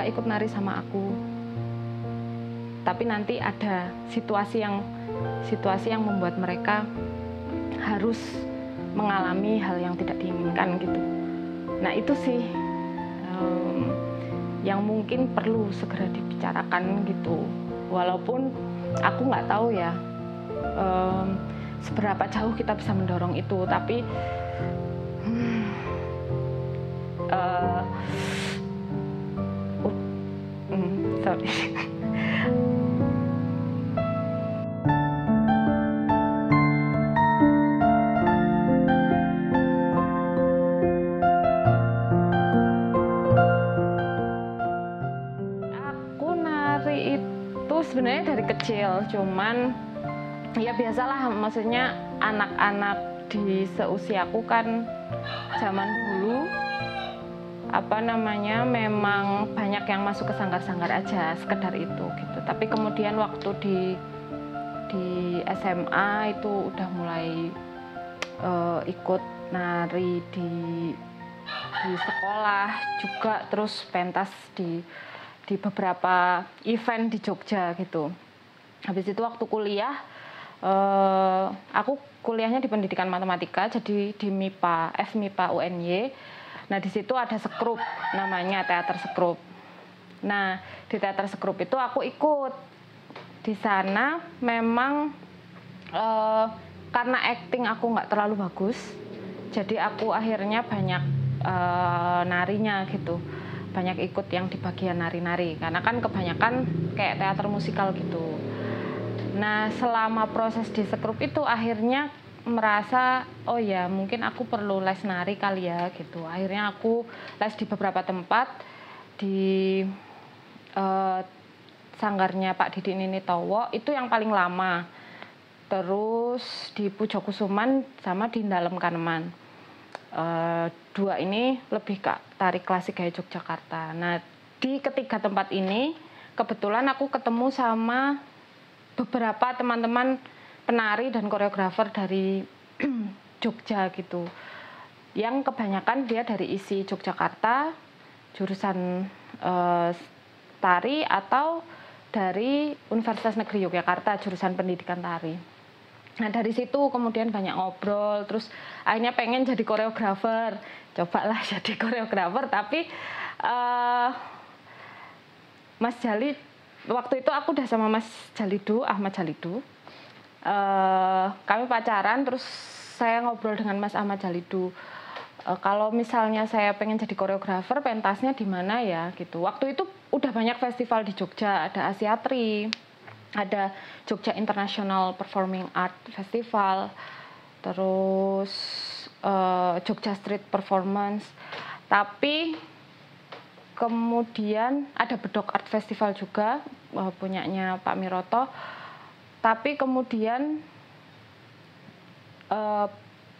ikut nari sama aku. Tapi nanti ada situasi yang membuat mereka harus mengalami hal yang tidak diinginkan gitu. Nah itu sih yang mungkin perlu segera dibicarakan gitu. Walaupun aku nggak tahu ya seberapa jauh kita bisa mendorong itu, tapi sorry. Aku nari itu sebenarnya dari kecil, cuman ya biasalah, maksudnya anak-anak di seusiaku kan zaman dulu memang banyak yang masuk ke sanggar-sanggar aja, sekedar itu gitu. Tapi kemudian waktu di SMA itu udah mulai ikut nari di sekolah juga, terus pentas di beberapa event di Jogja gitu. Habis itu waktu kuliah, aku kuliahnya di pendidikan matematika, jadi di FMIPA UNY. Nah di situ ada sekrup, namanya teater sekrup. Nah di teater sekrup itu aku ikut. Di sana memang karena acting aku nggak terlalu bagus, jadi aku akhirnya banyak narinya gitu. Banyak ikut yang di bagian nari-nari, karena kan kebanyakan kayak teater musikal gitu. Nah selama proses di sekrup itu akhirnya merasa, oh ya mungkin aku perlu les nari kali ya gitu. Akhirnya aku les di beberapa tempat, di sanggarnya Pak Didi Ninitowo itu yang paling lama, terus di Pujokusuman sama di Dalem Kaneman. Dua ini lebih ke tari klasik gaya Yogyakarta. Nah di ketiga tempat ini kebetulan aku ketemu sama beberapa teman-teman penari dan koreografer dari Jogja gitu, yang kebanyakan dia dari ISI Yogyakarta, jurusan tari, atau dari Universitas Negeri Yogyakarta, jurusan pendidikan tari. Nah dari situ kemudian banyak ngobrol, terus akhirnya pengen jadi koreografer, cobalah jadi koreografer. Tapi Mas Jali, waktu itu aku udah sama Mas Jalidu, Ahmad Jalidu, kami pacaran, terus saya ngobrol dengan Mas Ahmad Jalidu, kalau misalnya saya pengen jadi koreografer, pentasnya di mana ya gitu. Waktu itu udah banyak festival di Jogja, ada Asiatri, ada Jogja International Performing Art Festival, terus Jogja Street Performance. Tapi kemudian ada Bedok Art Festival juga, punyanya Pak Miroto. Tapi kemudian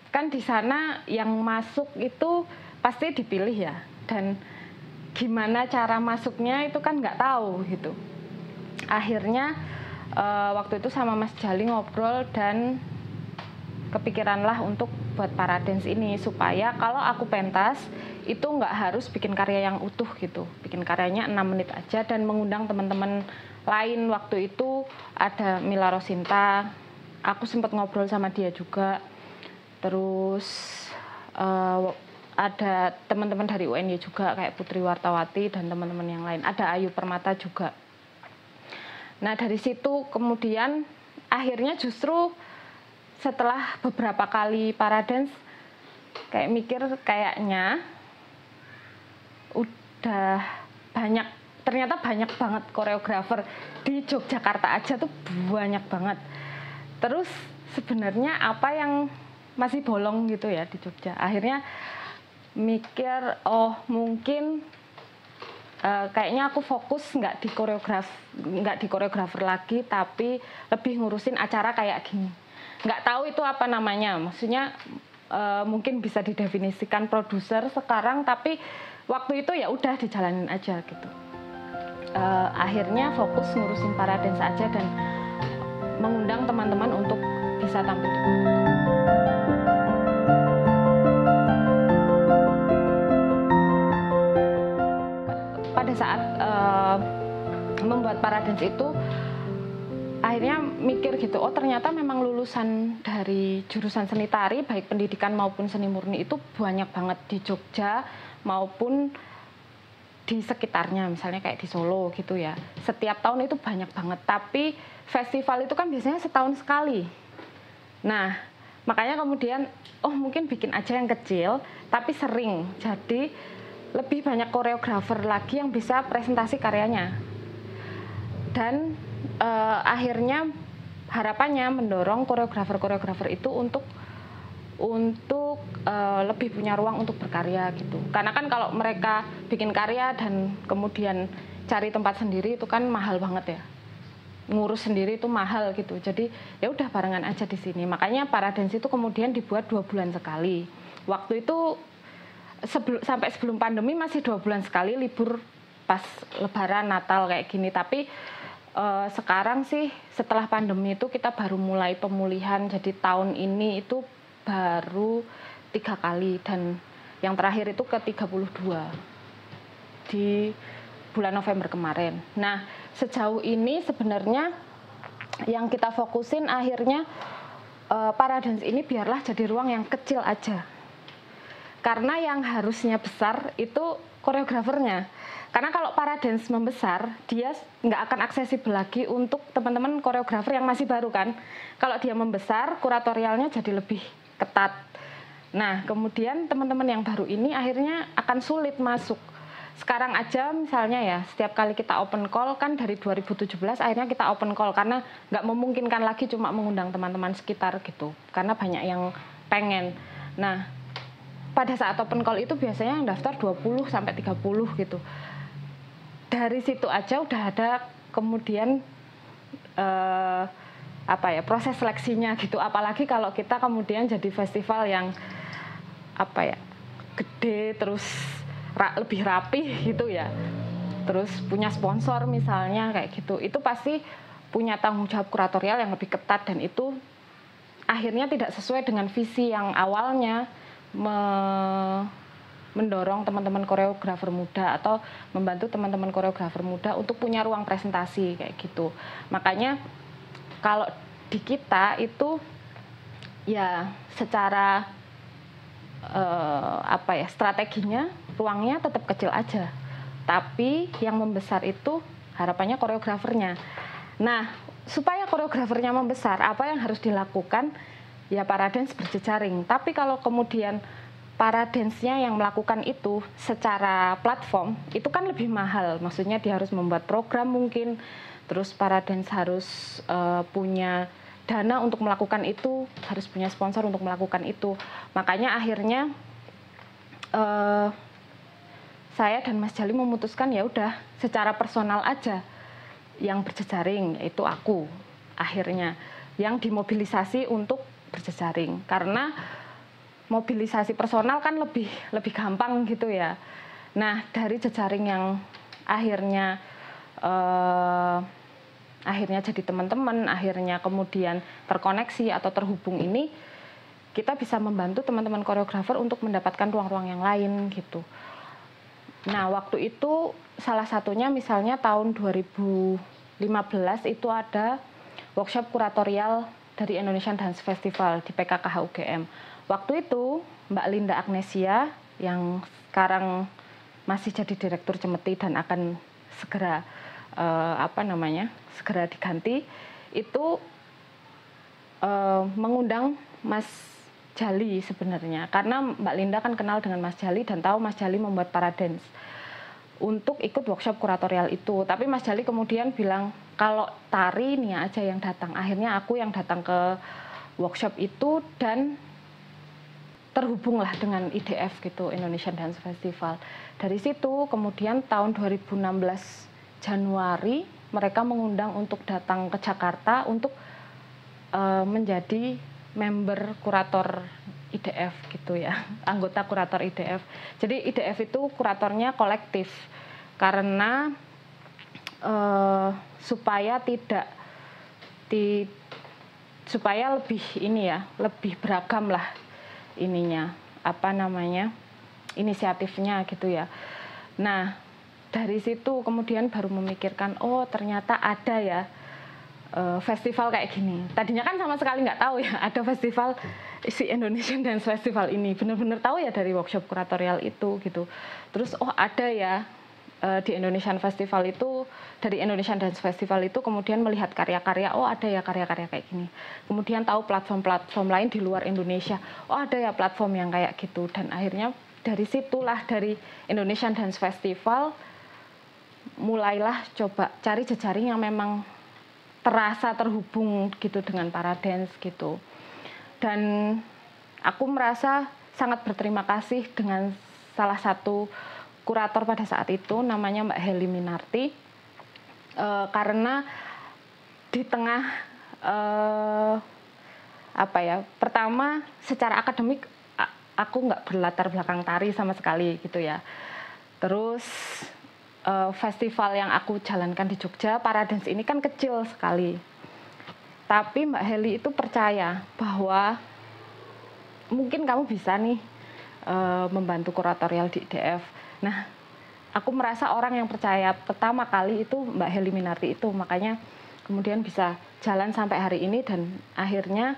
kan di sana yang masuk itu pasti dipilih ya, dan gimana cara masuknya itu kan nggak tahu gitu. Akhirnya waktu itu sama Mas Jali ngobrol dan kepikiranlah untuk buat Paradance ini, supaya kalau aku pentas itu nggak harus bikin karya yang utuh gitu, bikin karyanya 6 menit aja dan mengundang teman-teman lain. Waktu itu ada Mila Rosinta, aku sempat ngobrol sama dia juga, terus ada teman-teman dari UNY juga kayak Putri Wartawati dan teman-teman yang lain, ada Ayu Permata juga. Nah dari situ kemudian akhirnya justru setelah beberapa kali Paradance kayak mikir, kayaknya udah ternyata banyak banget koreografer di Yogyakarta aja tuh, banyak banget. Terus sebenarnya apa yang masih bolong gitu ya di Jogja. Akhirnya mikir, oh mungkin kayaknya aku fokus nggak di koreografer lagi, tapi lebih ngurusin acara kayak gini. Nggak tahu itu apa namanya, maksudnya mungkin bisa didefinisikan produser sekarang, tapi waktu itu ya udah dijalanin aja gitu. Akhirnya fokus ngurusin Paradance aja dan mengundang teman-teman untuk bisa tampil di Paradance. Pada saat membuat Paradance itu akhirnya mikir gitu, oh ternyata memang lulusan dari jurusan seni tari baik pendidikan maupun seni murni itu banyak banget di Jogja maupun di sekitarnya, misalnya kayak di Solo gitu ya. Setiap tahun itu banyak banget, tapi festival itu kan biasanya setahun sekali. Nah, makanya kemudian oh mungkin bikin aja yang kecil tapi sering, jadi lebih banyak koreografer lagi yang bisa presentasi karyanya. Dan akhirnya harapannya mendorong koreografer itu untuk lebih punya ruang untuk berkarya gitu. Karena kan kalau mereka bikin karya dan kemudian cari tempat sendiri itu kan mahal banget ya. Ngurus sendiri itu mahal gitu. Jadi ya udah barengan aja di sini. Makanya Paradance itu kemudian dibuat 2 bulan sekali. Waktu itu sampai sebelum pandemi masih 2 bulan sekali libur pas Lebaran, Natal kayak gini. Tapi sekarang sih setelah pandemi itu kita baru mulai pemulihan. Jadi tahun ini itu baru 3 kali dan yang terakhir itu ke 32 di bulan November kemarin. Nah, sejauh ini sebenarnya yang kita fokusin akhirnya Paradance ini biarlah jadi ruang yang kecil aja. Karena yang harusnya besar itu koreografernya. Karena kalau Paradance membesar, dia nggak akan aksesibel lagi untuk teman-teman koreografer yang masih baru kan. Kalau dia membesar, kuratorialnya jadi lebih ketat. Nah, kemudian teman-teman yang baru ini akhirnya akan sulit masuk. Sekarang aja misalnya ya, setiap kali kita open call kan dari 2017 akhirnya kita open call karena nggak memungkinkan lagi cuma mengundang teman-teman sekitar gitu. Karena banyak yang pengen. Nah, pada saat open call itu biasanya yang daftar 20 sampai 30 gitu. Dari situ aja udah ada kemudian proses seleksinya gitu. Apalagi kalau kita kemudian jadi festival yang gede terus lebih rapih gitu ya. Terus punya sponsor misalnya kayak gitu. Itu pasti punya tanggung jawab kuratorial yang lebih ketat dan itu akhirnya tidak sesuai dengan visi yang awalnya mendorong teman-teman koreografer muda atau membantu teman-teman koreografer muda untuk punya ruang presentasi kayak gitu. Makanya kalau di kita itu ya secara strateginya ruangnya tetap kecil aja. Tapi yang membesar itu harapannya koreografernya. Nah, supaya koreografernya membesar, apa yang harus dilakukan? Ya Paradance berjejaring. Tapi kalau kemudian Paradance-nya yang melakukan itu secara platform, itu kan lebih mahal. Maksudnya dia harus membuat program mungkin, terus Paradance harus punya dana untuk melakukan itu, harus punya sponsor untuk melakukan itu. Makanya akhirnya saya dan Mas Jali memutuskan ya udah secara personal aja yang berjejaring, yaitu aku akhirnya yang dimobilisasi untuk berjejaring karena mobilisasi personal kan lebih gampang gitu ya. Nah dari jejaring yang akhirnya jadi teman-teman, akhirnya kemudian terkoneksi atau terhubung ini, kita bisa membantu teman-teman koreografer untuk mendapatkan ruang-ruang yang lain gitu. Nah waktu itu salah satunya misalnya tahun 2015 itu ada workshop kuratorial dari Indonesian Dance Festival di PKKH UGM. Waktu itu Mbak Linda Agnesia yang sekarang masih jadi direktur Cemeti dan akan segera segera diganti, itu mengundang Mas Jali sebenarnya karena Mbak Linda kan kenal dengan Mas Jali dan tahu Mas Jali membuat Paradance untuk ikut workshop kuratorial itu. Tapi Mas Jali kemudian bilang kalau tari nih aja yang datang. Akhirnya aku yang datang ke workshop itu dan terhubunglah dengan IDF gitu, Indonesian Dance Festival. Dari situ kemudian tahun 2016 Januari mereka mengundang untuk datang ke Jakarta untuk menjadi member kurator IDF gitu ya, anggota kurator IDF. Jadi IDF itu kuratornya kolektif karena supaya lebih lebih beragam lah inisiatifnya gitu ya. Nah dari situ kemudian baru memikirkan, oh ternyata ada ya festival kayak gini. Tadinya kan sama sekali nggak tahu ya ada festival si Indonesian Dance Festival ini. Benar-benar tahu ya dari workshop kuratorial itu gitu. Terus oh ada ya di Indonesian Festival itu, dari Indonesian Dance Festival itu kemudian melihat karya-karya, oh ada ya karya-karya kayak gini. Kemudian tahu platform-platform lain di luar Indonesia, oh ada ya platform yang kayak gitu. Dan akhirnya dari situlah, dari Indonesian Dance Festival mulailah coba cari jejaring yang memang terasa terhubung gitu dengan para dance gitu. Dan aku merasa sangat berterima kasih dengan salah satu kurator pada saat itu, namanya Mbak Heli Minarti, karena di tengah pertama secara akademik aku nggak berlatar belakang tari sama sekali gitu ya. Terus festival yang aku jalankan di Jogja, Paradance ini kan kecil sekali. Tapi Mbak Heli itu percaya bahwa mungkin kamu bisa nih membantu kuratorial di IDF. Nah, aku merasa orang yang percaya pertama kali itu Mbak Heli Minarti itu, makanya kemudian bisa jalan sampai hari ini dan akhirnya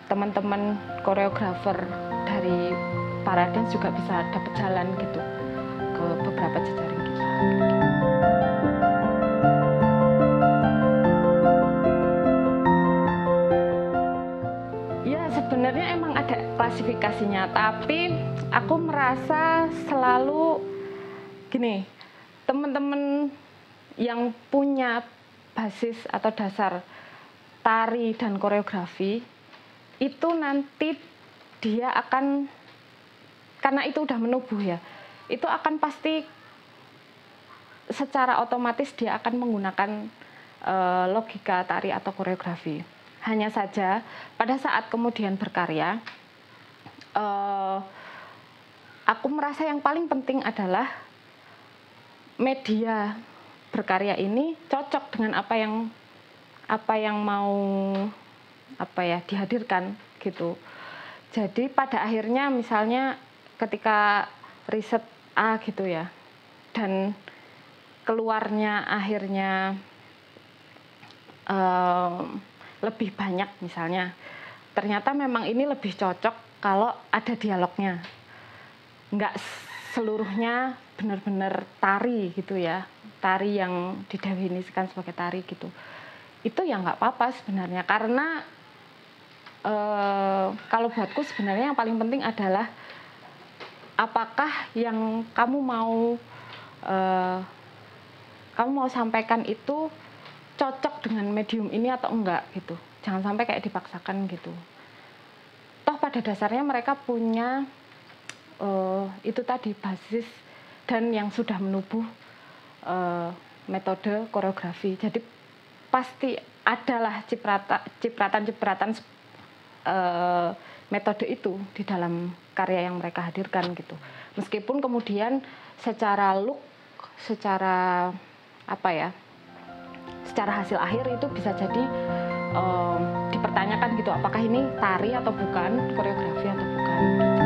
teman-teman koreografer dari Paradance juga bisa dapat jalan gitu ke beberapa jejaring kita. Ya sebenarnya emang ada klasifikasinya, tapi aku merasa selalu gini, teman-teman yang punya basis atau dasar tari dan koreografi itu nanti dia akan, karena itu udah menubuh ya, itu akan pasti secara otomatis dia akan menggunakan logika tari atau koreografi. Hanya saja pada saat kemudian berkarya, aku merasa yang paling penting adalah media berkarya ini cocok dengan apa yang mau dihadirkan gitu. Jadi pada akhirnya misalnya ketika riset A gitu ya, dan keluarnya akhirnya lebih banyak misalnya, ternyata memang ini lebih cocok kalau ada dialognya, nggak seluruhnya benar-benar tari gitu ya, tari yang didefinisikan sebagai tari gitu. Itu ya nggak apa-apa sebenarnya, karena kalau buatku sebenarnya yang paling penting adalah apakah yang kamu mau sampaikan itu cocok dengan medium ini atau enggak gitu. Jangan sampai kayak dipaksakan gitu. Toh pada dasarnya mereka punya itu tadi basis dan yang sudah menubuh metode koreografi. Jadi pasti adalah cipratan-cipratan metode itu di dalam karya yang mereka hadirkan gitu. Meskipun kemudian secara look, secara secara hasil akhir itu bisa jadi dipertanyakan gitu, apakah ini tari atau bukan, koreografi atau bukan gitu.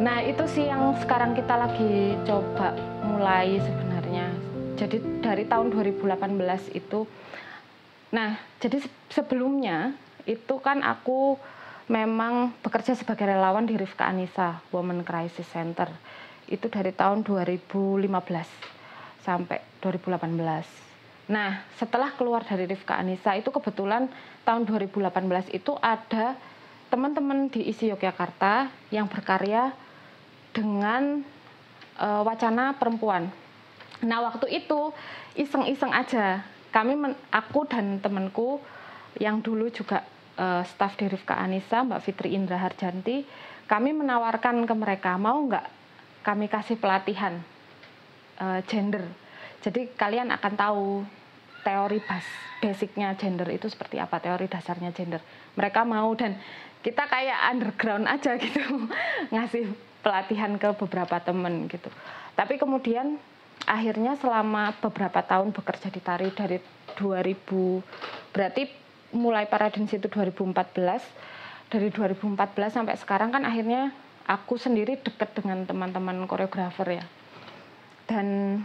Nah itu sih yang sekarang kita lagi coba mulai sebenarnya. Jadi dari tahun 2018 itu, nah jadi sebelumnya itu kan aku memang bekerja sebagai relawan di Rifka Anissa Women Crisis Center. Itu dari tahun 2015 sampai 2018. Nah, setelah keluar dari Rifka Anissa itu kebetulan tahun 2018 itu ada teman-teman di ISI Yogyakarta yang berkarya dengan wacana perempuan. Nah, waktu itu iseng-iseng aja. Aku dan temanku yang dulu juga staf di Rifka Anissa, Mbak Fitri Indra Harjanti, kami menawarkan ke mereka, mau nggak kami kasih pelatihan gender. Jadi kalian akan tahu teori basicnya gender itu seperti apa, teori dasarnya gender. Mereka mau, dan kita kayak underground aja gitu, ngasih pelatihan ke beberapa temen gitu. Tapi kemudian akhirnya selama beberapa tahun bekerja di tari dari 2000, berarti mulai Paradance itu 2014, dari 2014 sampai sekarang kan akhirnya aku sendiri deket dengan teman-teman koreografer ya. Dan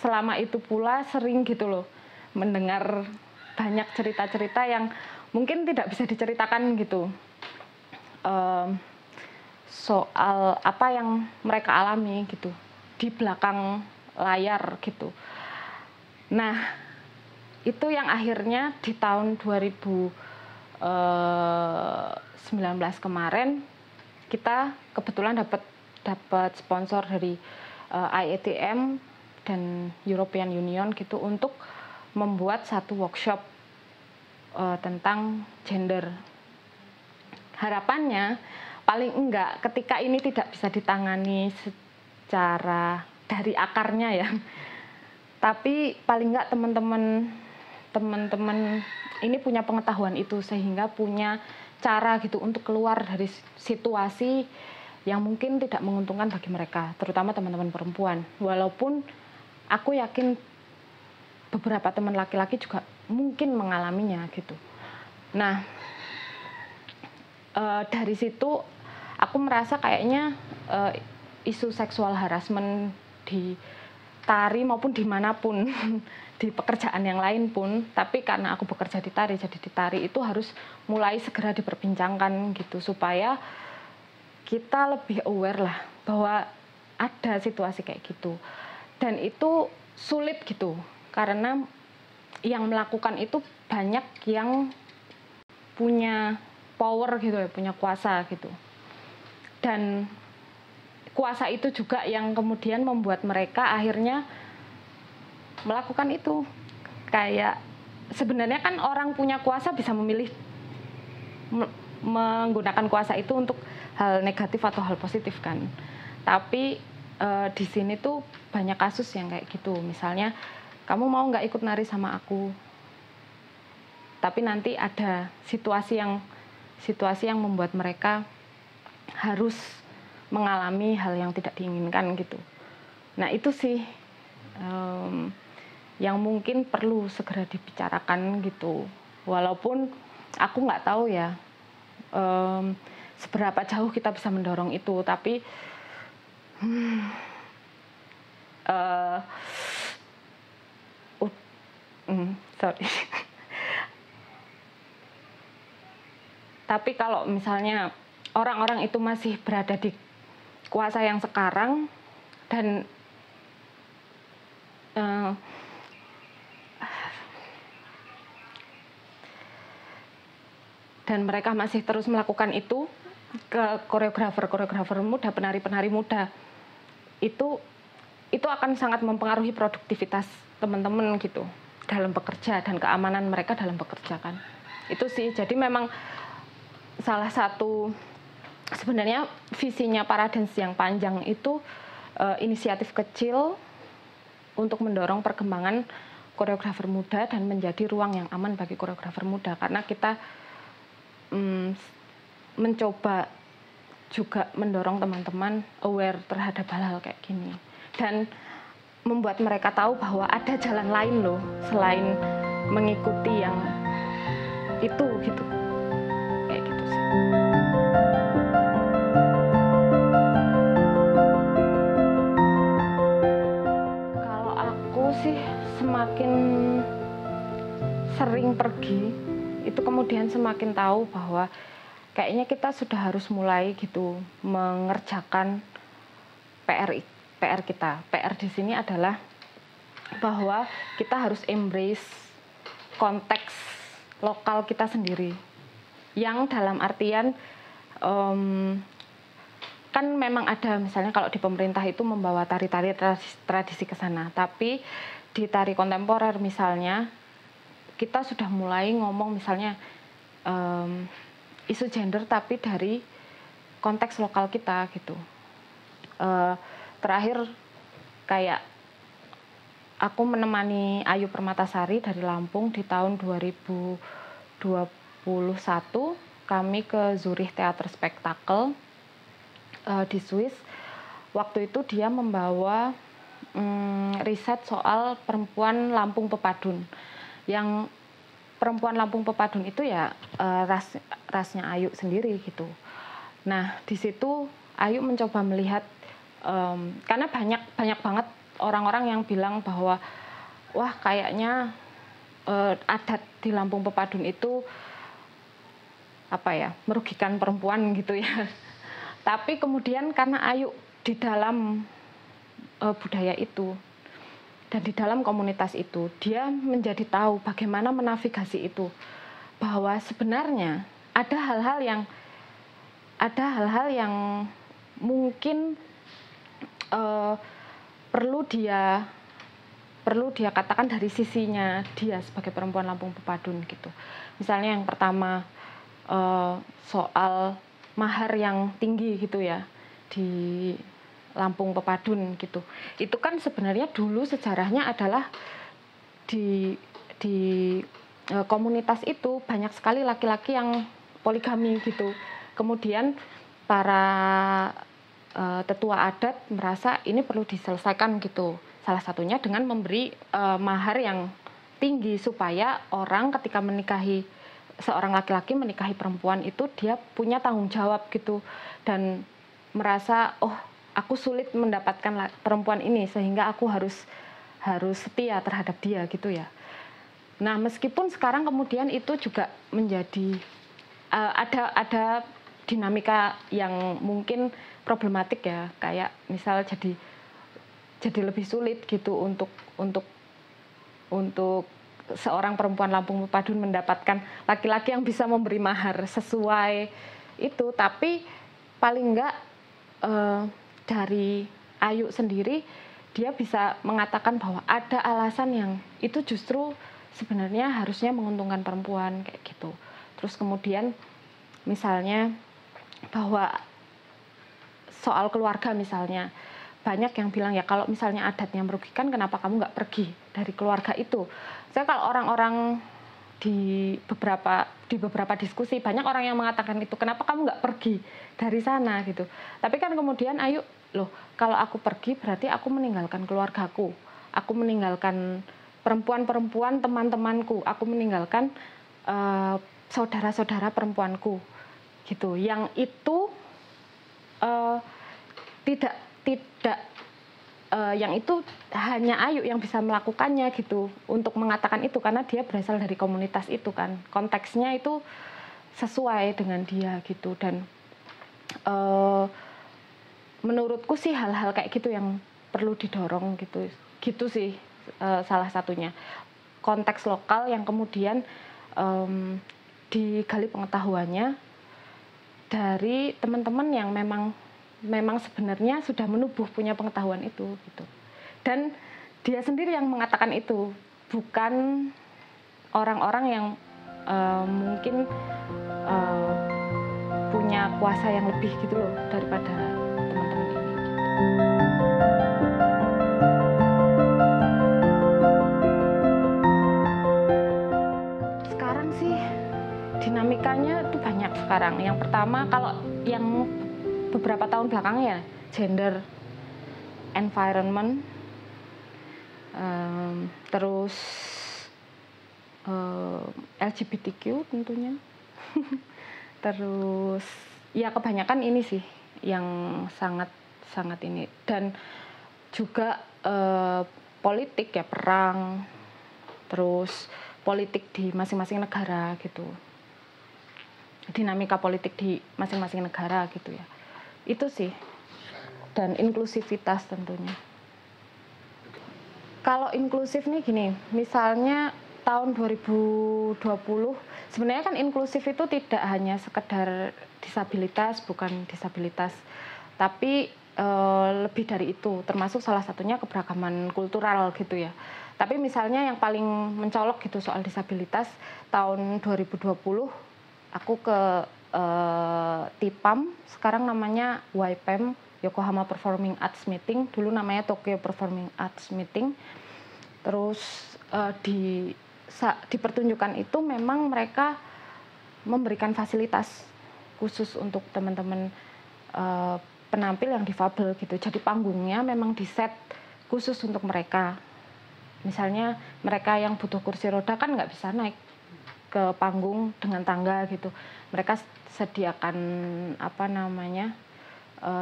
selama itu pula sering gitu loh mendengar banyak cerita-cerita yang mungkin tidak bisa diceritakan gitu. Soal apa yang mereka alami gitu di belakang layar gitu. Nah, itu yang akhirnya di tahun 2019 kemarin kita kebetulan dapat sponsor dari IATM dan European Union gitu untuk membuat satu workshop tentang gender. Harapannya paling enggak ketika ini tidak bisa ditangani secara dari akarnya ya, tapi paling enggak teman-teman ini punya pengetahuan itu sehingga punya cara gitu untuk keluar dari situasi yang mungkin tidak menguntungkan bagi mereka, terutama teman-teman perempuan. Walaupun aku yakin beberapa teman laki-laki juga mungkin mengalaminya gitu. Nah, dari situ aku merasa kayaknya isu seksual harassment di tari maupun dimanapun di pekerjaan yang lain pun, tapi karena aku bekerja di tari, jadi di tari itu harus mulai segera diperbincangkan gitu supaya kita lebih aware lah bahwa ada situasi kayak gitu. Dan itu sulit gitu karena yang melakukan itu banyak yang punya power gitu ya, punya kuasa gitu. Dan kuasa itu juga yang kemudian membuat mereka akhirnya melakukan itu. Kayak sebenarnya kan orang punya kuasa bisa memilih menggunakan kuasa itu untuk hal negatif atau hal positif kan. Tapi di sini tuh banyak kasus yang kayak gitu. Misalnya kamu mau nggak ikut nari sama aku? Tapi nanti ada situasi yang membuat mereka harus mengalami hal yang tidak diinginkan gitu. Nah itu sih yang mungkin perlu segera dibicarakan gitu. Walaupun aku nggak tahu ya seberapa jauh kita bisa mendorong itu, tapi sorry. Tapi kalau misalnya orang-orang itu masih berada di kuasa yang sekarang dan mereka masih terus melakukan itu ke koreografer muda, penari-penari muda, itu akan sangat mempengaruhi produktivitas teman-teman gitu dalam bekerja dan keamanan mereka dalam bekerja kan. Itu sih, jadi memang salah satu sebenarnya visinya Paradance yang panjang itu inisiatif kecil untuk mendorong perkembangan koreografer muda dan menjadi ruang yang aman bagi koreografer muda, karena kita mencoba juga mendorong teman-teman aware terhadap hal-hal kayak gini dan membuat mereka tahu bahwa ada jalan lain loh selain mengikuti yang itu gitu, kayak gitu sih. Kalau aku sih semakin sering pergi itu kemudian semakin tahu bahwa kayaknya kita sudah harus mulai gitu mengerjakan PR kita. PR di sini adalah bahwa kita harus embrace konteks lokal kita sendiri. Yang dalam artian kan memang ada misalnya kalau di pemerintah itu membawa tari-tari tradisi ke sana, tapi di tari kontemporer misalnya kita sudah mulai ngomong misalnya isu gender tapi dari konteks lokal kita gitu. Terakhir kayak aku menemani Ayu Permatasari dari Lampung di tahun 2021, kami ke Zurich Theater Spektakel di Swiss. Waktu itu dia membawa riset soal perempuan Lampung Pepadun yang perempuan Lampung Pepadun itu ya rasnya Ayu sendiri gitu. Nah di situ Ayu mencoba melihat karena banyak banget orang-orang yang bilang bahwa wah kayaknya adat di Lampung Pepadun itu apa ya, merugikan perempuan gitu ya. Tapi kemudian karena Ayu di dalam budaya itu dan di dalam komunitas itu, dia menjadi tahu bagaimana menavigasi itu, bahwa sebenarnya ada hal-hal yang mungkin perlu dia katakan dari sisinya dia sebagai perempuan Lampung Pepadun gitu. Misalnya yang pertama soal mahar yang tinggi gitu ya di Lampung Pepadun gitu. Itu kan sebenarnya dulu sejarahnya adalah di komunitas itu banyak sekali laki-laki yang poligami gitu. Kemudian para tetua adat merasa ini perlu diselesaikan gitu. Salah satunya dengan memberi mahar yang tinggi supaya orang ketika menikahi seorang laki-laki menikahi perempuan itu dia punya tanggung jawab gitu dan merasa oh aku sulit mendapatkan perempuan ini sehingga aku harus setia terhadap dia gitu ya. Nah meskipun sekarang kemudian itu juga menjadi ada dinamika yang mungkin problematik ya, kayak misal jadi lebih sulit gitu untuk seorang perempuan Lampung Pepadun mendapatkan laki-laki yang bisa memberi mahar sesuai itu. Tapi paling enggak dari Ayu sendiri dia bisa mengatakan bahwa ada alasan yang itu justru sebenarnya harusnya menguntungkan perempuan kayak gitu. Terus kemudian misalnya bahwa soal keluarga misalnya, banyak yang bilang ya kalau misalnya adatnya merugikan kenapa kamu nggak pergi dari keluarga itu. Saya kalau orang-orang di beberapa diskusi banyak orang yang mengatakan itu, kenapa kamu nggak pergi dari sana gitu. Tapi kan kemudian Ayu, loh kalau aku pergi berarti aku meninggalkan keluargaku, aku meninggalkan perempuan-perempuan teman-temanku, aku meninggalkan saudara-saudara perempuanku gitu. Yang itu tidak yang itu hanya Ayu yang bisa melakukannya gitu untuk mengatakan itu karena dia berasal dari komunitas itu kan, konteksnya itu sesuai dengan dia gitu. Dan menurutku sih hal-hal kayak gitu yang perlu didorong gitu sih salah satunya konteks lokal yang kemudian digali pengetahuannya dari teman-teman yang memang sebenarnya sudah menubuh punya pengetahuan itu gitu. Dan dia sendiri yang mengatakan itu, bukan orang-orang yang mungkin punya kuasa yang lebih gitu loh daripada teman-teman ini. Sekarang sih dinamikanya tuh banyak sekarang. Yang pertama kalau yang beberapa tahun belakang ya gender, environment, terus LGBTQ tentunya, terus ya kebanyakan ini sih yang sangat ini, dan juga politik ya, perang, terus politik di masing-masing negara gitu, dinamika politik di masing-masing negara gitu ya. Itu sih, dan inklusivitas tentunya. Kalau inklusif nih gini, misalnya tahun 2020 sebenarnya kan inklusif itu tidak hanya sekedar disabilitas, bukan disabilitas, tapi lebih dari itu, termasuk salah satunya keberagaman kultural gitu ya. Tapi misalnya yang paling mencolok gitu soal disabilitas, tahun 2020 aku ke TIPAM, sekarang namanya YPM, Yokohama Performing Arts Meeting, dulu namanya Tokyo Performing Arts Meeting. Terus di pertunjukan itu memang mereka memberikan fasilitas khusus untuk teman-teman penampil yang difabel gitu. Jadi panggungnya memang diset khusus untuk mereka. Misalnya mereka yang butuh kursi roda kan nggak bisa naik ke panggung dengan tangga gitu. Mereka sediakan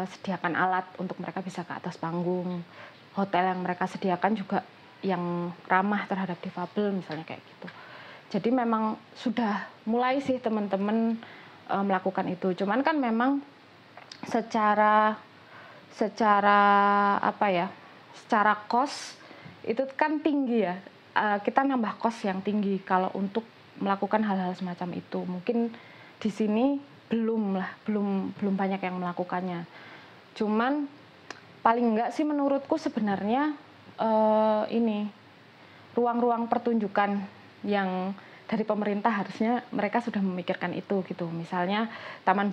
sediakan alat untuk mereka bisa ke atas panggung. Hotel yang mereka sediakan juga yang ramah terhadap difabel misalnya kayak gitu. Jadi memang sudah mulai sih teman-teman melakukan itu. Cuman kan memang secara cost itu kan tinggi ya. Kita nambah cost yang tinggi kalau untuk melakukan hal-hal semacam itu. Mungkin di sini belum banyak yang melakukannya. Cuman paling enggak sih menurutku sebenarnya ini ruang-ruang pertunjukan yang dari pemerintah harusnya mereka sudah memikirkan itu gitu. Misalnya taman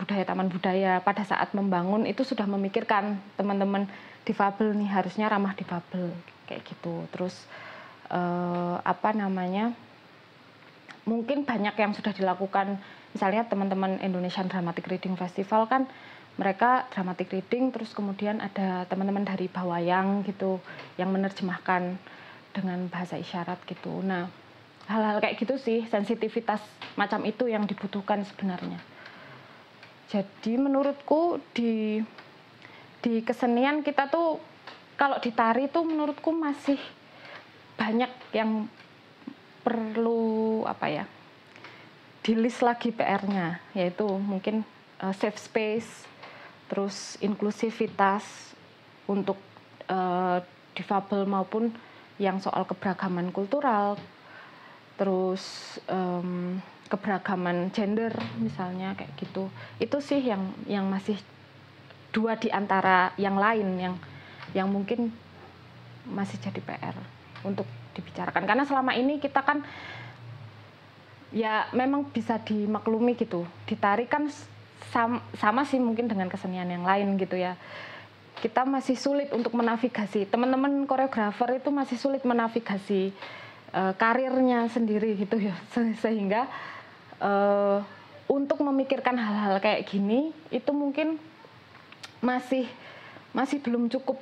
budaya pada saat membangun itu sudah memikirkan teman-teman difabel nih harusnya ramah difabel kayak gitu. Terus mungkin banyak yang sudah dilakukan, misalnya teman-teman Indonesian Dramatic Reading Festival kan mereka dramatic reading, terus kemudian ada teman-teman dari Bawayang gitu yang menerjemahkan dengan bahasa isyarat gitu. Nah, hal-hal kayak gitu sih, sensitivitas macam itu yang dibutuhkan sebenarnya. Jadi menurutku di kesenian kita tuh kalau di tari tuh menurutku masih banyak yang perlu di-list lagi PR-nya, yaitu mungkin safe space, terus inklusivitas untuk difabel maupun yang soal keberagaman kultural, terus keberagaman gender misalnya kayak gitu. Itu sih yang masih dua di antara yang lain yang mungkin masih jadi PR untuk dibicarakan. Karena selama ini kita kan ya memang bisa dimaklumi gitu. Di tari kan sama sih mungkin dengan kesenian yang lain gitu ya. Kita masih sulit untuk menavigasi. Teman-teman koreografer itu masih sulit menavigasi karirnya sendiri gitu ya. Sehingga untuk memikirkan hal-hal kayak gini itu mungkin masih belum cukup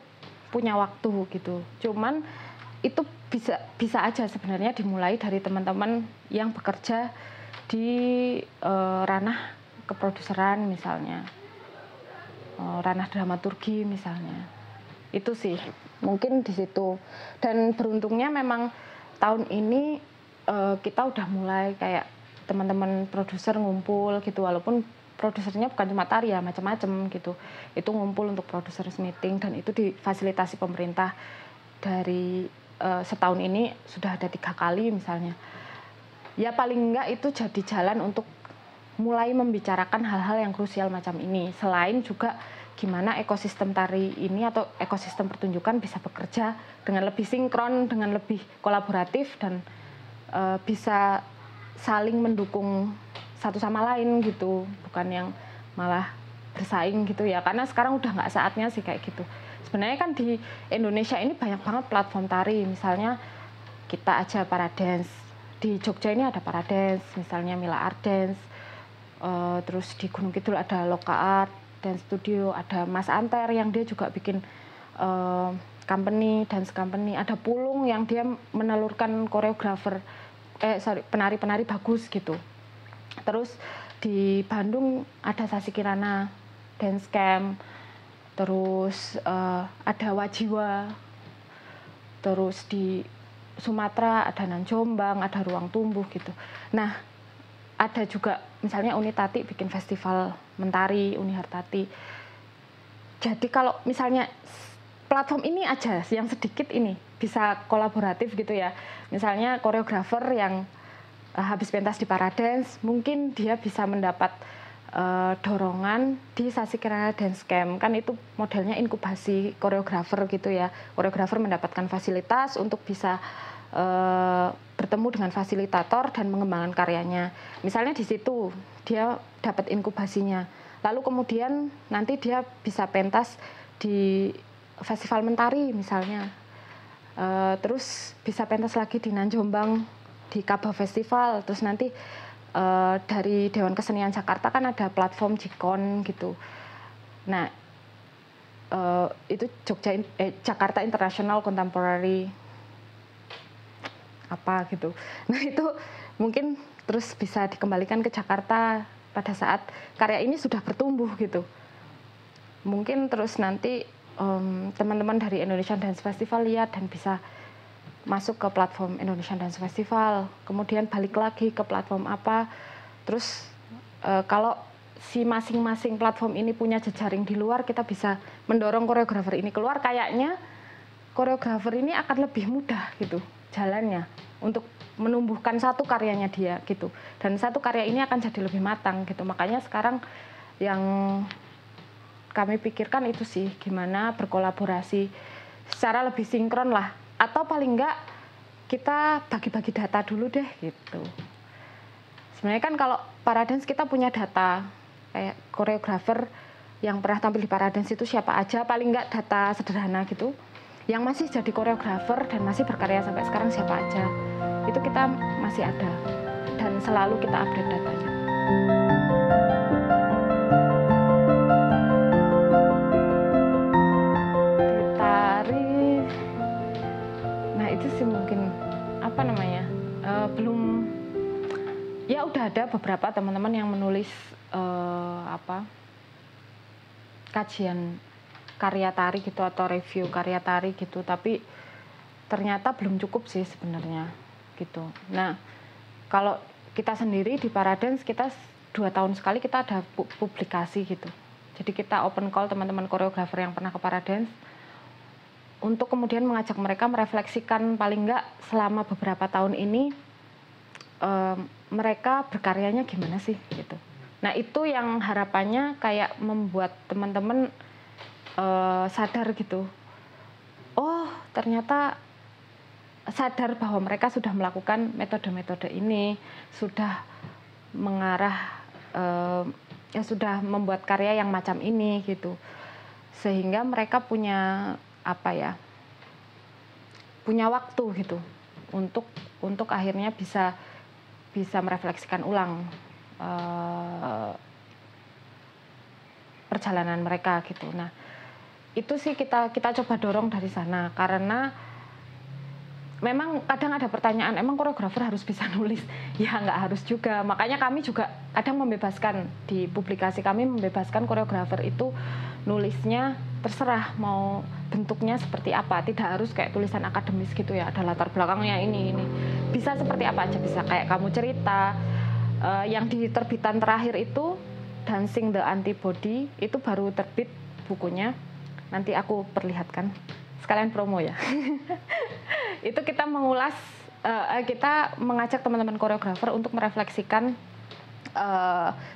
punya waktu gitu. Cuman itu bisa aja sebenarnya dimulai dari teman-teman yang bekerja di ranah keproduseran misalnya, ranah dramaturgi misalnya. Itu sih mungkin di situ. Dan beruntungnya memang tahun ini kita udah mulai kayak teman-teman produser ngumpul gitu, walaupun produsernya bukan cuma tari ya, macam-macam gitu. Itu ngumpul untuk producers meeting dan itu difasilitasi pemerintah. Dari setahun ini sudah ada 3 kali misalnya. Ya paling enggak itu jadi jalan untuk mulai membicarakan hal-hal yang krusial macam ini. Selain juga gimana ekosistem tari ini atau ekosistem pertunjukan bisa bekerja dengan lebih sinkron, dengan lebih kolaboratif dan bisa saling mendukung satu sama lain gitu. Bukan yang malah bersaing gitu ya. Karena sekarang udah nggak saatnya sih kayak gitu. Sebenarnya kan di Indonesia ini banyak banget platform tari, misalnya kita aja Paradance, di Jogja ini ada Paradance, misalnya Mila Art Dance, terus di Gunung Kidul ada Loka Art Dance Studio, ada Mas Anter yang dia juga bikin dance company, ada Pulung yang dia menelurkan penari-penari bagus gitu. Terus di Bandung ada Sasi Kirana Dance Camp, terus ada Wajiwa, terus di Sumatera ada Nan Jombang, ada Ruang Tumbuh gitu. Nah, ada juga misalnya Unitati bikin festival mentari, Unihartati. Jadi kalau misalnya platform ini aja yang sedikit ini bisa kolaboratif gitu ya. Misalnya koreografer yang habis pentas di Paradance, mungkin dia bisa mendapat dorongan di Sasi Kirana Dance Camp. Kan itu modelnya inkubasi koreografer gitu ya. Koreografer mendapatkan fasilitas untuk bisa bertemu dengan fasilitator dan mengembangkan karyanya. Misalnya di situ dia dapat inkubasinya. Lalu kemudian nanti dia bisa pentas di festival mentari misalnya. Terus bisa pentas lagi di Nan Jombang di Kaba Festival. Terus nanti dari Dewan Kesenian Jakarta kan ada platform Jikon gitu. Nah, itu Jakarta International Contemporary apa gitu. Nah, itu mungkin terus bisa dikembalikan ke Jakarta pada saat karya ini sudah bertumbuh gitu. Mungkin terus nanti teman-teman dari Indonesian Dance Festival lihat dan bisa masuk ke platform Indonesian Dance Festival, kemudian balik lagi ke platform apa, terus kalau si masing-masing platform ini punya jejaring di luar, kita bisa mendorong koreografer ini keluar. Kayaknya koreografer ini akan lebih mudah gitu jalannya untuk menumbuhkan satu karyanya dia gitu, dan satu karya ini akan jadi lebih matang gitu. Makanya sekarang yang kami pikirkan itu sih, gimana berkolaborasi secara lebih sinkron lah, atau paling enggak kita bagi-bagi data dulu deh gitu. Sebenarnya kan kalau Paradance kita punya data, kayak koreografer yang pernah tampil di Paradance itu siapa aja, paling enggak data sederhana gitu. Yang masih jadi koreografer dan masih berkarya sampai sekarang siapa aja, itu kita masih ada dan selalu kita update datanya. Di tari, nah itu sih mungkin apa namanya, belum, ya udah ada beberapa teman-teman yang menulis kajian karya tari gitu atau review karya tari gitu, tapi ternyata belum cukup sih sebenarnya gitu. Nah, kalau kita sendiri di Paradance, kita 2 tahun sekali kita ada publikasi gitu. Jadi kita open call teman-teman koreografer yang pernah ke Paradance untuk kemudian mengajak mereka merefleksikan paling enggak selama beberapa tahun ini mereka berkaryanya gimana sih gitu. Nah, itu yang harapannya kayak membuat teman-teman sadar gitu. Oh, ternyata sadar bahwa mereka sudah melakukan metode-metode ini, sudah mengarah, sudah membuat karya yang macam ini gitu. Sehingga mereka punya punya waktu gitu untuk akhirnya bisa merefleksikan ulang perjalanan mereka gitu. Nah, itu sih kita coba dorong dari sana, karena memang kadang ada pertanyaan, emang koreografer harus bisa nulis? Ya nggak harus juga. Makanya kami juga kadang membebaskan, di publikasi kami membebaskan koreografer itu nulisnya terserah mau bentuknya seperti apa. Tidak harus kayak tulisan akademis gitu ya, ada latar belakangnya ini. Bisa seperti apa aja, bisa kayak kamu cerita. Yang di terbitan terakhir itu Dancing the Antibody, itu baru terbit bukunya. Nanti aku perlihatkan, sekalian promo ya. Itu kita mengulas, kita mengajak teman-teman koreografer untuk merefleksikan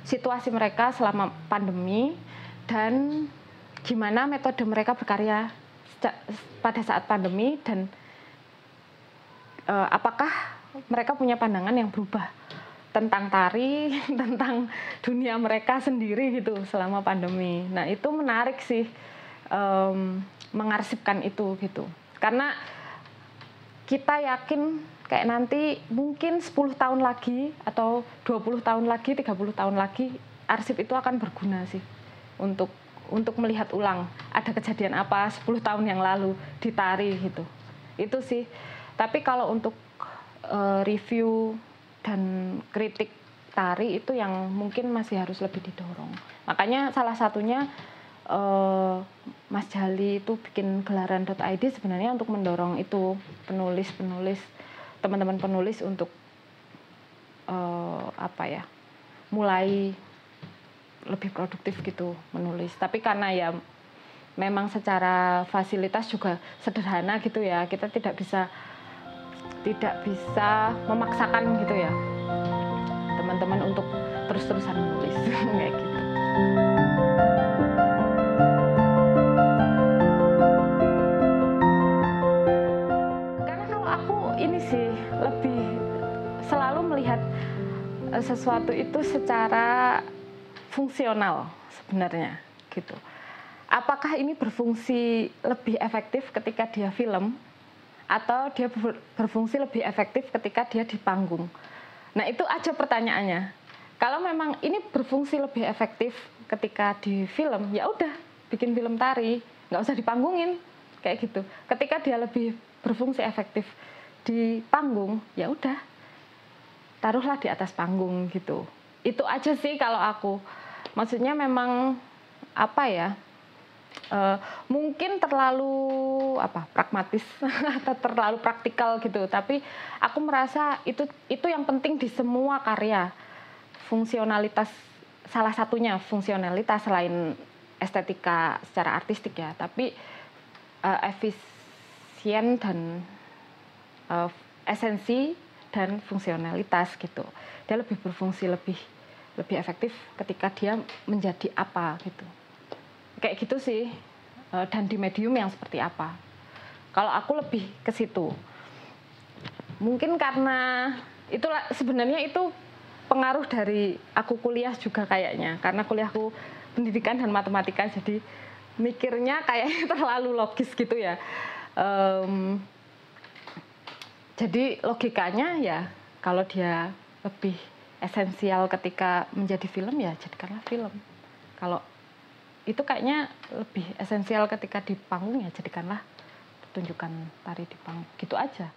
situasi mereka selama pandemi dan gimana metode mereka berkarya pada saat pandemi, dan apakah mereka punya pandangan yang berubah tentang tari, tentang dunia mereka sendiri gitu selama pandemi. Nah, itu menarik sih, mengarsipkan itu gitu. Karena kita yakin kayak nanti mungkin 10 tahun lagi atau 20 tahun lagi, 30 tahun lagi, arsip itu akan berguna sih untuk melihat ulang ada kejadian apa 10 tahun yang lalu di tari gitu. Itu sih. Tapi kalau untuk review dan kritik tari itu yang mungkin masih harus lebih didorong. Makanya salah satunya Mas Jali itu bikin gelaran.id sebenarnya untuk mendorong itu penulis-penulis, teman-teman penulis untuk mulai lebih produktif gitu menulis. Tapi karena ya memang secara fasilitas juga sederhana gitu ya, kita tidak bisa memaksakan gitu ya teman-teman untuk terus-terusan menulis kayak gitu. Karena kalau aku ini sih lebih selalu melihat sesuatu itu secara fungsional sebenarnya gitu. Apakah ini berfungsi lebih efektif ketika dia film, atau dia berfungsi lebih efektif ketika dia di panggung? Nah, itu aja pertanyaannya. Kalau memang ini berfungsi lebih efektif ketika di film, ya udah bikin film tari, nggak usah dipanggungin kayak gitu. Ketika dia lebih berfungsi efektif di panggung, ya udah taruhlah di atas panggung gitu. Itu aja sih kalau aku. Maksudnya memang apa ya? Mungkin terlalu pragmatis atau terlalu praktikal gitu. Tapi aku merasa itu yang penting di semua karya. Fungsionalitas, salah satunya fungsionalitas selain estetika secara artistik ya. Tapi efisien dan esensi dan fungsionalitas gitu. Dia lebih berfungsi, lebih efektif ketika dia menjadi apa gitu. Kayak gitu sih. Dan di medium yang seperti apa. Kalau aku lebih ke situ. Mungkin karena itulah sebenarnya itu pengaruh dari aku kuliah juga kayaknya. Karena kuliahku pendidikan dan matematika, jadi mikirnya kayaknya terlalu logis gitu ya. Jadi logikanya ya kalau dia lebih esensial ketika menjadi film ya jadikanlah film. Kalau itu kayaknya lebih esensial ketika di panggung ya jadikanlah pertunjukan tari di panggung. Gitu aja.